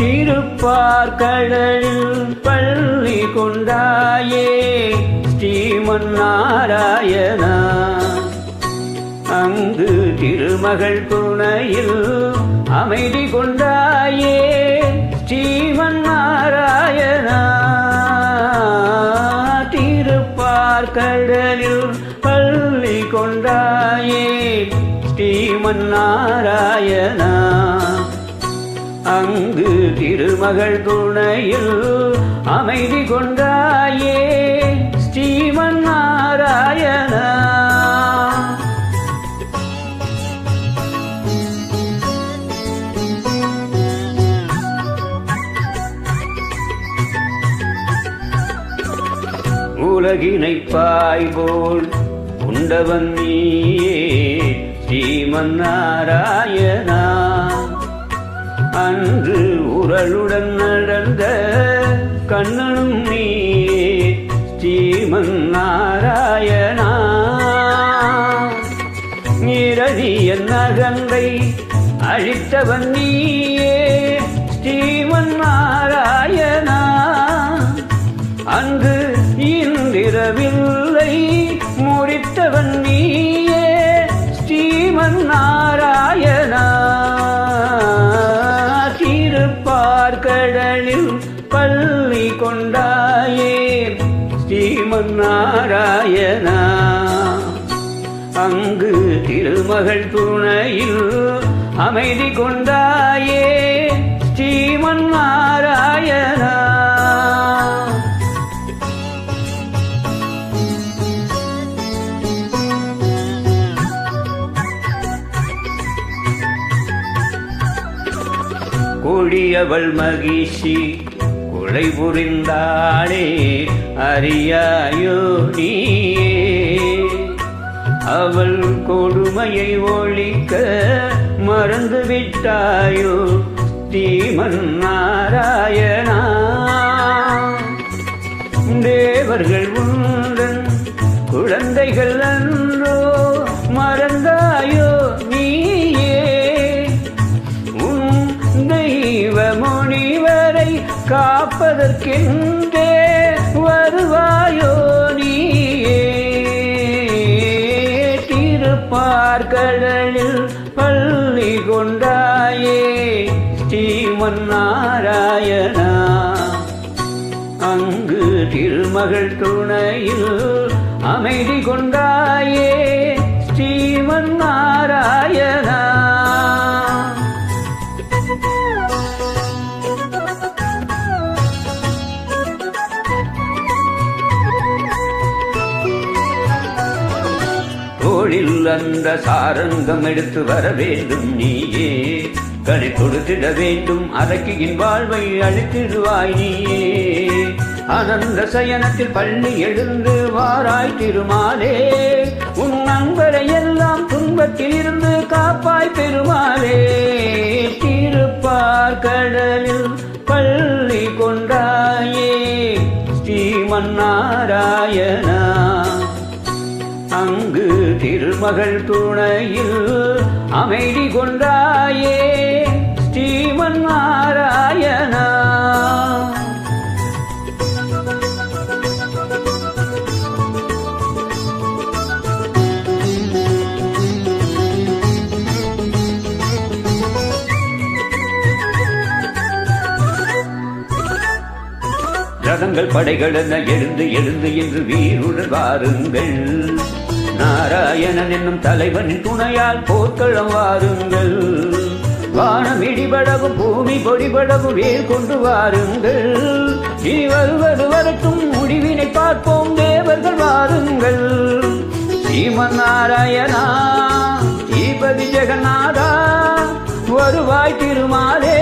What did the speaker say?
திருப்பார்கடலில் பள்ளி கொண்டாயே ஸ்ரீமன் நாராயணா. அங்கு திருமகள் துணையில் அமைதி கொண்டாயே ஸ்ரீமன் நாராயணா. திருப்பார்கடலில் பள்ளி கொண்டாயே ஸ்ரீமன் நாராயணா. அங்கு திருமகள் துணையில் அமைதி கொண்டாயே ஸ்ரீமன் நாராயணா. உலகினை பாய்போல் உண்டவன் நீயே ஸ்ரீமன் நாராயணா. அன்று உரளுடன் நடந்த கண்ணனும் நீயே ஸ்ரீமன் நாராயணா. இரதிய நகங்களை அழித்தவன் நீயே ஸ்ரீமன் நாராயணா. அன்று இந்திரவில்லை முடித்தவன் நீயே ஸ்ரீமன் நாராயணா. திருப்பார்கடலில் பள்ளி கொண்டாயே ஸ்ரீமன் நாராயணா. அங்கு திருமகள் துணையில் அமைதி கொண்டாயே ஸ்ரீமன் நாராயணா. கொடியவள் மகிழ்ச்சி கொலை புரிந்தாளே அறியாயோ நீயே. அவள் கொடுமையை ஒழிக்க மறந்து விட்டாயோ ஸ்ரீமன் நாராயணா. தேவர்கள் உந்தன் குழந்தைகள் அன்றோ மறந்தாயோ நீயே. முனிவரை காப்பதற்கென்றே வருவாயோ நீயே. திருப்பார்கடலில் பள்ளி கொண்டாயே ஸ்ரீமன் நாராயணா. அங்கு திருமகள் துணையில் அமைதி கொண்டாயே ஸ்ரீமன் நாராயணா. தோளில் அந்த சாரங்கம் எடுத்து வர வேண்டும் நீயே. கனை கொடுத்திட வேண்டும் அரக்கியின் வாழ்வை அழித்திடுவாய் நீயே. ஆனந்த சயனத்தில் பள்ளி எழுந்து வாராய் திருமாலே. உன் நண்பரை எல்லாம் துன்பத்தில் இருந்து காப்பாய் பெருமாளே. திருப்பார்கடலில் பள்ளி கொண்டாயே ஸ்ரீமன் நாராயணா. அங்கு திருமகள் துணையில் அமைதி கொண்டாயே ஸ்ரீமன் நாராயணா. ரதங்கள் படைகள் என எழுந்து எழுந்து என்று வீருடன் வாருங்கள். நாராயணன் என்னும் தலைவனின் துணையால் போர்க்களம் வாருங்கள். வானம் இடிபடவும் பூமி பொடிபடவும் வேல் கொண்டு வாருங்கள். இனி வருவது வரட்டும் முடிவினை பார்ப்போம் தேவர்கள் வாருங்கள். ஸ்ரீமன் நாராயணா ஸ்ரீபதி ஜெகநாதா வருவாய் திருமாலே.